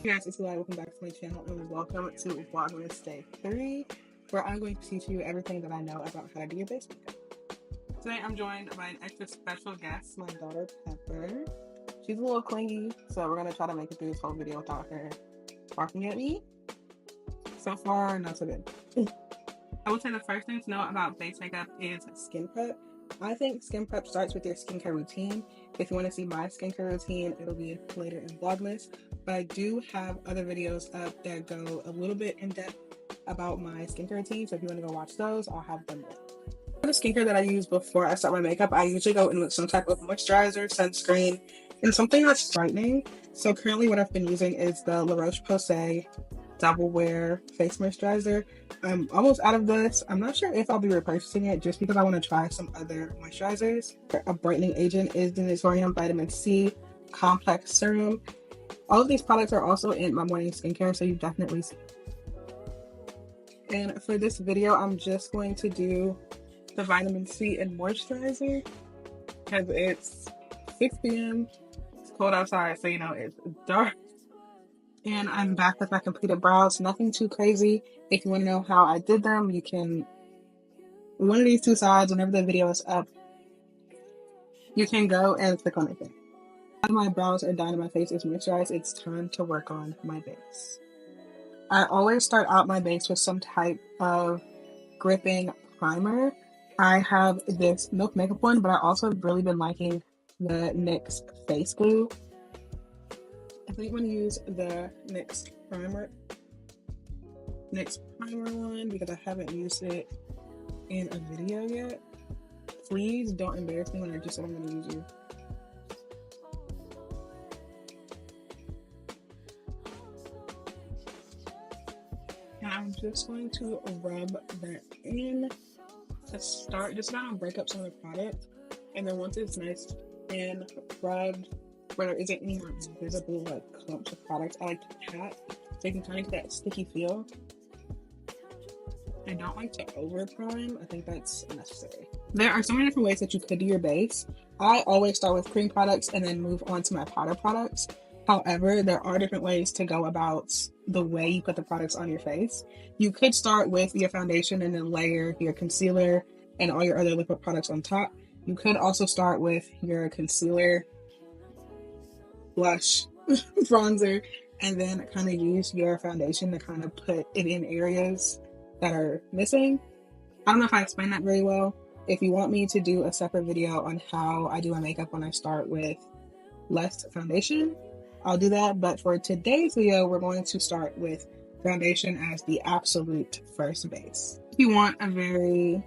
Hey guys, it's Eli. Welcome back to my channel and welcome to Vlogmas Day 3, where I'm going to teach you everything that I know about how to do your base makeup. Today I'm joined by an extra special guest, my daughter Pepper. She's a little clingy, so we're going to try to make it through this whole video without her barking at me. So far, not so good. I would say the first thing to know about base makeup is skin prep. I think skin prep starts with your skincare routine. If you want to see my skincare routine, it'll be later in Vlogmas. But I do have other videos up that go a little bit in depth about my skincare routine. So if you want to go watch those, I'll have them there. For the skincare that I use before I start my makeup, I usually go in with some type of moisturizer, sunscreen, and something that's brightening. So currently what I've been using is the La Roche-Posay Double Wear Face Moisturizer. I'm almost out of this. I'm not sure if I'll be repurchasing it just because I want to try some other moisturizers. A brightening agent is the Nitorium Vitamin C Complex Serum. All of these products are also in my morning skincare, so you definitely see. And for this video, I'm just going to do the vitamin C and moisturizer because it's 6 p.m. It's cold outside, so you know it's dark. And I'm back with my completed brows. Nothing too crazy. If you want to know how I did them, you can, one of these two sides, whenever the video is up, you can go and click on it there. Now my brows are done and my face is moisturized, it's time to work on my base. I always start out my base with some type of gripping primer. I have this Milk Makeup one, but I also have really been liking the NYX face glue. I think I'm going to use the NYX primer one because I haven't used it in a video yet. Please don't embarrass me when I just said I'm going to use you. And I'm just going to rub that in to start, just kind of break up some of the product. And then once it's nice and rubbed, where there isn't any more visible like clumps of product, I like to pat so you can kind of get that sticky feel. I don't like to over prime. I think that's unnecessary. There are so many different ways that you could do your base. I always start with cream products and then move on to my powder products. However, there are different ways to go about the way you put the products on your face. You could start with your foundation and then layer your concealer and all your other liquid products on top. You could also start with your concealer, blush, bronzer, and then kind of use your foundation to kind of put it in areas that are missing. I don't know if I explained that very well. If you want me to do a separate video on how I do my makeup when I start with less foundation, I'll do that. But for today's video, we're going to start with foundation as the absolute first base. If you want a very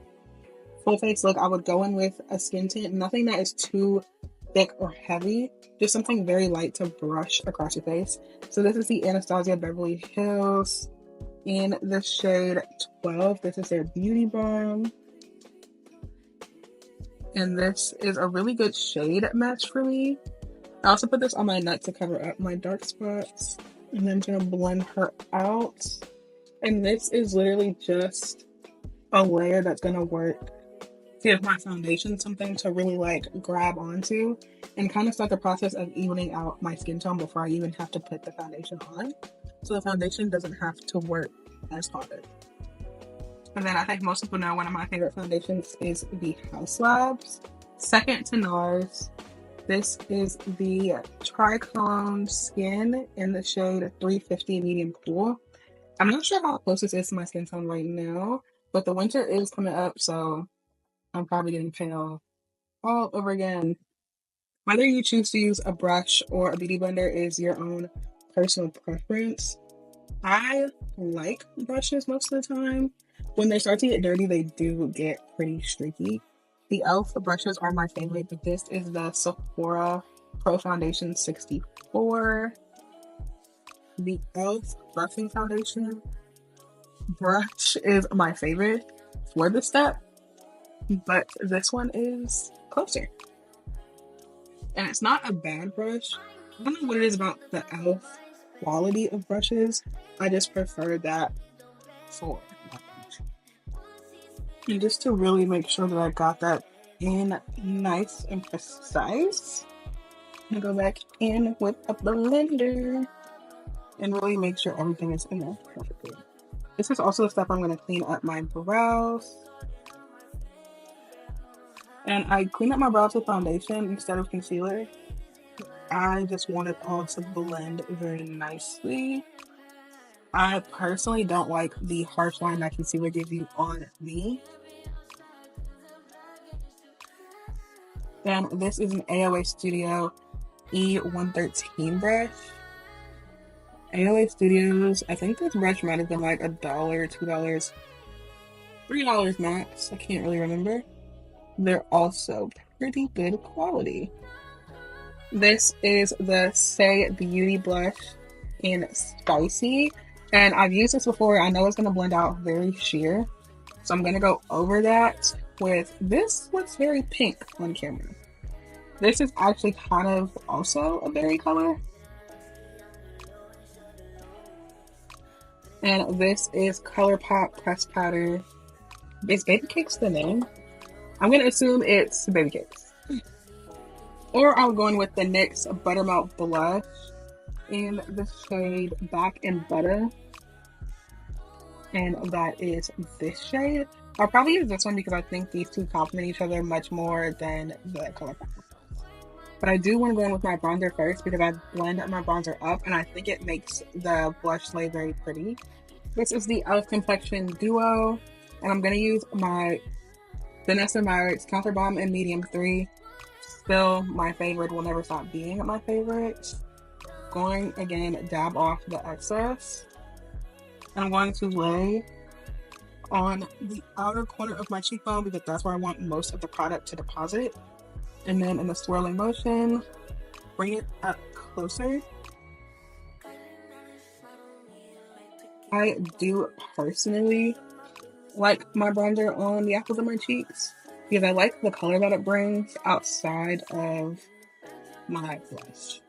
full face look, I would go in with a skin tint, nothing that is too thick or heavy, just something very light to brush across your face. So this is the Anastasia Beverly Hills in the shade 12. This is their Beauty Balm. And this is a really good shade match for me. I also put this on my nut to cover up my dark spots. And then I'm going to blend her out. And this is literally just a layer that's going to work. Give my foundation something to really like grab onto and kind of start the process of evening out my skin tone before I even have to put the foundation on. So the foundation doesn't have to work as hard. And then I think most people know one of my favorite foundations is the House Labs. Second to NARS. This is the Tricone Skin in the shade 350 Medium Cool. I'm not sure how close this is to my skin tone right now, but the winter is coming up, so I'm probably getting pale all over again. Whether you choose to use a brush or a beauty blender is your own personal preference. I like brushes most of the time. When they start to get dirty, they do get pretty streaky. The e.l.f. brushes are my favorite, but this is the Sephora Pro Foundation 64. The e.l.f. brushing foundation brush is my favorite for this step, but this one is closer. And it's not a bad brush. I don't know what it is about the e.l.f. quality of brushes. I just prefer that for my brush. And just to really make sure that I got that in nice and precise, I'm gonna go back in with a blender and really make sure everything is in there perfectly. This is also the step I'm going to clean up my brows. And I clean up my brows with foundation instead of concealer. I just want it all to blend very nicely. I personally don't like the harsh line that concealer gives you on me. And this is an AOA Studio E113 brush. AOA Studios, I think this brush might have been like $1, $2, $3 max. I can't really remember. They're also pretty good quality. This is the Say Beauty blush in Spicy. And I've used this before. I know it's going to blend out very sheer. So I'm going to go over that with this. Looks very pink on camera. This is actually kind of also a berry color. And this is ColourPop Press Powder. Is Baby Cakes the name? I'm going to assume it's Baby Cakes. Or I'm going with the NYX Buttermilk Blush in the shade Back in Butter. And that is this shade. I'll probably use this one because I think these two complement each other much more than the ColourPop. But I do want to go in with my bronzer first because I blend my bronzer up and I think it makes the blush lay very pretty. This is the e.l.f. Complexion Duo. And I'm going to use my Vanessa Meyer's Counter Bomb in Medium 3. Still my favorite, will never stop being my favorite. Going again, dab off the excess. And I'm going to lay on the outer corner of my cheekbone because that's where I want most of the product to deposit. And then in the swirling motion, bring it up closer. I do personally like my bronzer on the apples of my cheeks because I like the color that it brings outside of my blush.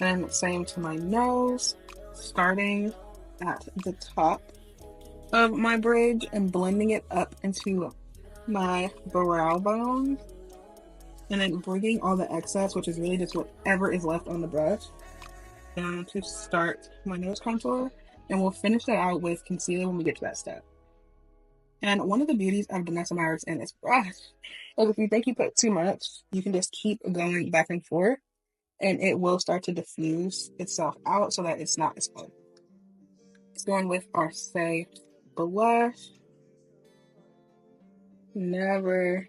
And same to my nose, starting at the top of my bridge and blending it up into my brow bone. And then bringing all the excess, which is really just whatever is left on the brush, down to start my nose contour. And we'll finish that out with concealer when we get to that step. And one of the beauties of Vanessa Meyer's in this brush is if you think you put too much, you can just keep going back and forth and it will start to diffuse itself out so that it's not as full. It's going with our Say blush. Never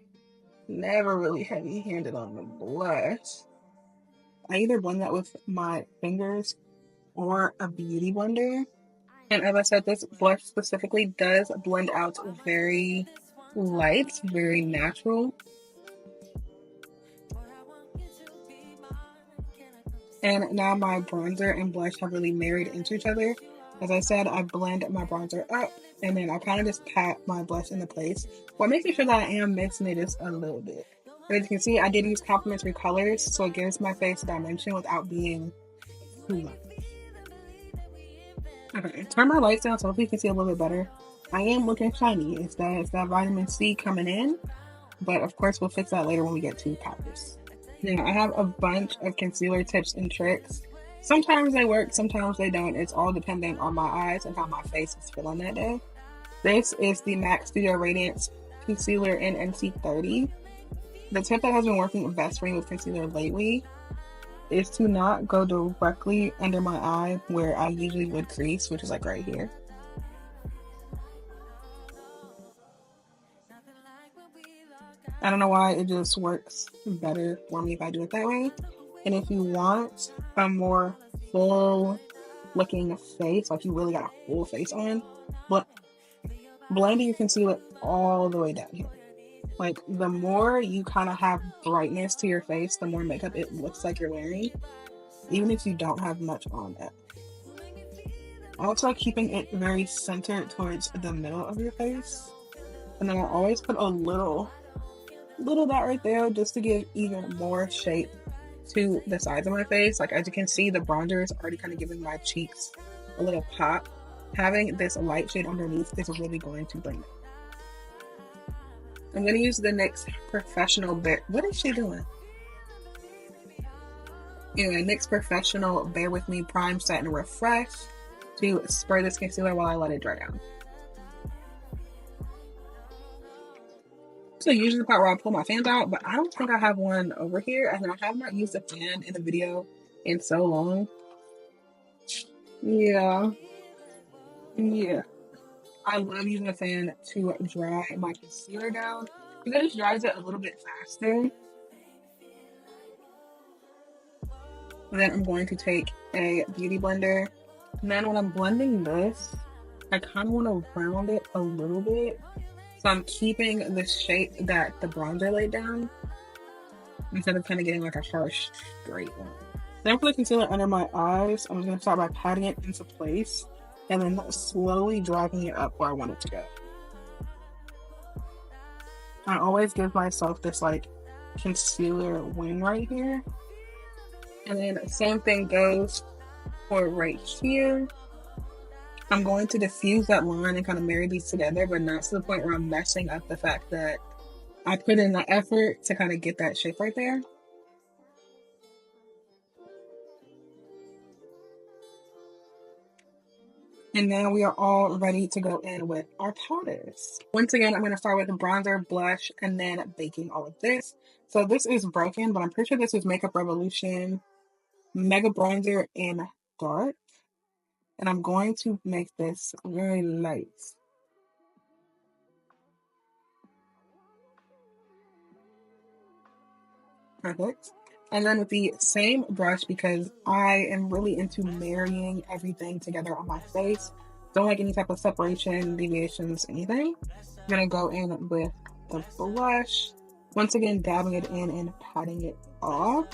really heavy-handed on the blush. I either blend that with my fingers or a beauty blender. And as I said, this blush specifically does blend out very light, very natural. And now my bronzer and blush have really married into each other. As I said, I blend my bronzer up and then I kind of just pat my blush into place while making sure that I am mixing it just a little bit. But as you can see, I did use complementary colors, so it gives my face dimension without being too much. Okay, turn my lights down so hopefully you can see a little bit better. I am looking shiny. It's that vitamin C coming in, but of course we'll fix that later when we get to powders. Now I have a bunch of concealer tips and tricks. Sometimes they work, sometimes they don't. It's all dependent on my eyes and how my face is feeling that day. This is the MAC Studio Radiance Concealer in NC30. The tip that has been working best for me with concealer lately is to not go directly under my eye where I usually would crease, which is like right here. I don't know why, it just works better for me if I do it that way. And if you want a more full looking face, like you really got a full face on, but blending your concealer all the way down here. Like the more you kind of have brightness to your face, the more makeup it looks like you're wearing, even if you don't have much on it. Also keeping it very centered towards the middle of your face. And then I always put a little dot right there just to give even more shape to the sides of my face. Like as you can see, the bronzer is already kind of giving my cheeks a little pop. Having this light shade underneath is really going to bring it. I'm going to use the NYX Professional Bit. What is she doing? Anyway, NYX Professional Bear With Me Prime Set and Refresh to spray this concealer while I let it dry down. So usually the part where I pull my fans out, but I don't think I have one over here, and I have not used a fan in the video in so long. Yeah. I love using a fan to dry my concealer down because it just dries it a little bit faster. And then I'm going to take a beauty blender. And then when I'm blending this, I kind of want to round it a little bit. So I'm keeping the shape that the bronzer laid down instead of kind of getting like a harsh straight line. Then for the concealer under my eyes, I'm just going to start by patting it into place and then slowly dragging it up where I want it to go. I always give myself this like concealer wing right here. And then same thing goes for right here. I'm going to diffuse that line and kind of marry these together, but not to the point where I'm messing up the fact that I put in the effort to kind of get that shape right there. And now we are all ready to go in with our powders. Once again, I'm going to start with the bronzer, blush, and then baking all of this. So this is broken, but I'm pretty sure this is Makeup Revolution Mega Bronzer in Dark. And I'm going to make this very light. Perfect. And then with the same brush, because I am really into marrying everything together on my face, don't like any type of separation, deviations, anything. I'm gonna go in with the blush. Once again, dabbing it in and patting it off.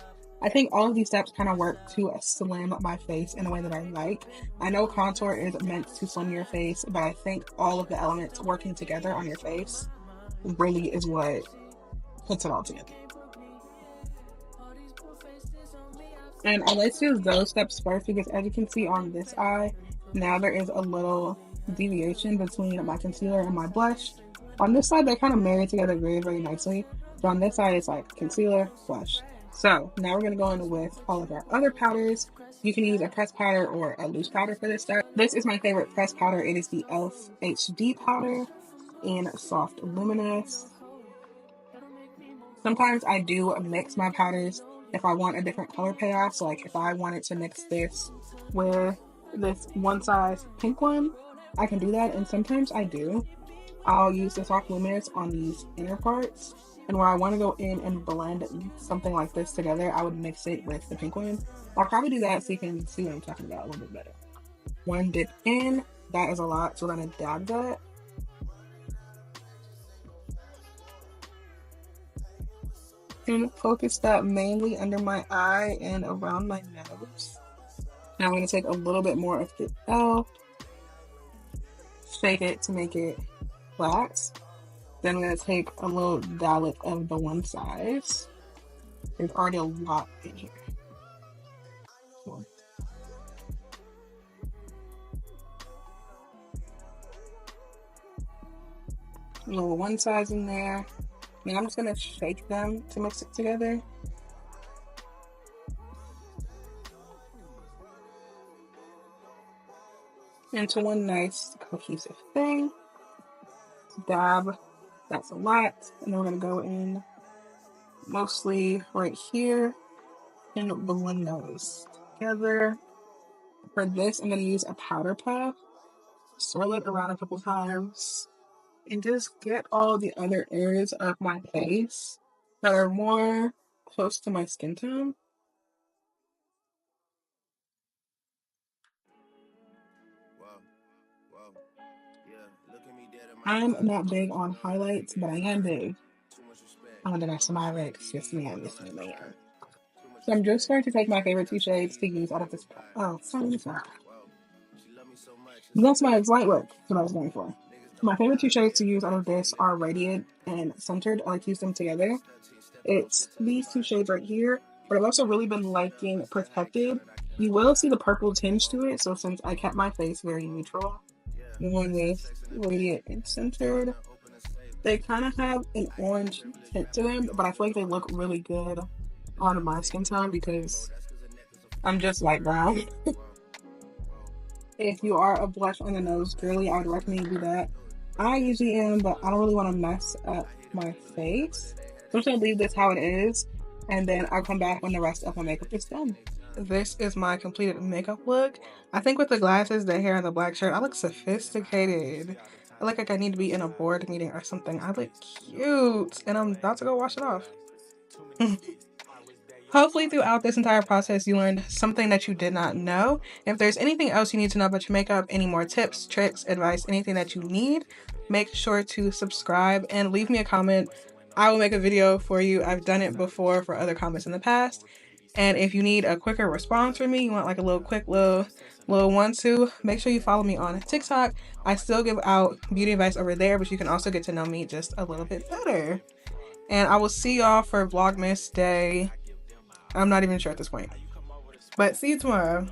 I think all of these steps kind of work to slim my face in a way that I like. I know contour is meant to slim your face, but I think all of the elements working together on your face really is what puts it all together. And I like to use those steps first because as you can see on this eye, now there is a little deviation between my concealer and my blush. On this side, they're kind of married together very, very nicely. But on this side, it's like concealer, blush. So now we're going to go in with all of our other powders. You can use a pressed powder or a loose powder for this step. This is my favorite pressed powder. It is the e.l.f. HD powder in Soft Luminous. Sometimes I do mix my powders if I want a different color payoff. So like if I wanted to mix this with this one size pink one, I can do that. And sometimes I do. I'll use the Soft Luminous on these inner parts. And where I want to go in and blend something like this together, I would mix it with the pink one. I'll probably do that so you can see what I'm talking about a little bit better. One dip in, that is a lot. So I'm going to dab that. And focus that mainly under my eye and around my nose. Now I'm going to take a little bit more of the e.l.f., shake it to make it flat. Then I'm going to take a little dollop of the one size. There's already a lot in here. A little one size in there. And I'm just going to shake them to mix it together. Into one nice cohesive thing. Dab, that's a lot. And then we're going to go in mostly right here and blend those together. For this, I'm going to use a powder puff. Swirl it around a couple times. And just get all the other areas of my face that are more close to my skin tone. I'm not big on highlights, but I am big on the rest of my lips. Yes, ma'am. Yes, ma'am. So I'm just going to take my favorite two shades to use out of this. Oh, sorry. That's my light work. That's what I was going for. My favorite two shades to use out of this are Radiant and Centered. I like to use them together. It's these two shades right here, but I've also really been liking Protected. You will see the purple tinge to it, so since I kept my face very neutral, I'm going with Radiant and Centered. They kind of have an orange tint to them, but I feel like they look really good on my skin tone because I'm just light brown. If you are a blush on the nose girly, I would recommend you do that. I usually am, but I don't really want to mess up my face. So I'm just gonna leave this how it is, and then I'll come back when the rest of my makeup is done. This is my completed makeup look. I think with the glasses, the hair, and the black shirt, I look sophisticated. I look like I need to be in a board meeting or something. I look cute, and I'm about to go wash it off. Hopefully throughout this entire process, you learned something that you did not know. If there's anything else you need to know about your makeup, any more tips, tricks, advice, anything that you need, make sure to subscribe and leave me a comment. I will make a video for you. I've done it before for other comments in the past. And if you need a quicker response from me, you want like a little quick little 1-2, make sure you follow me on TikTok. I still give out beauty advice over there, but you can also get to know me just a little bit better. And I will see y'all for Vlogmas Day. I'm not even sure at this point. But see you tomorrow.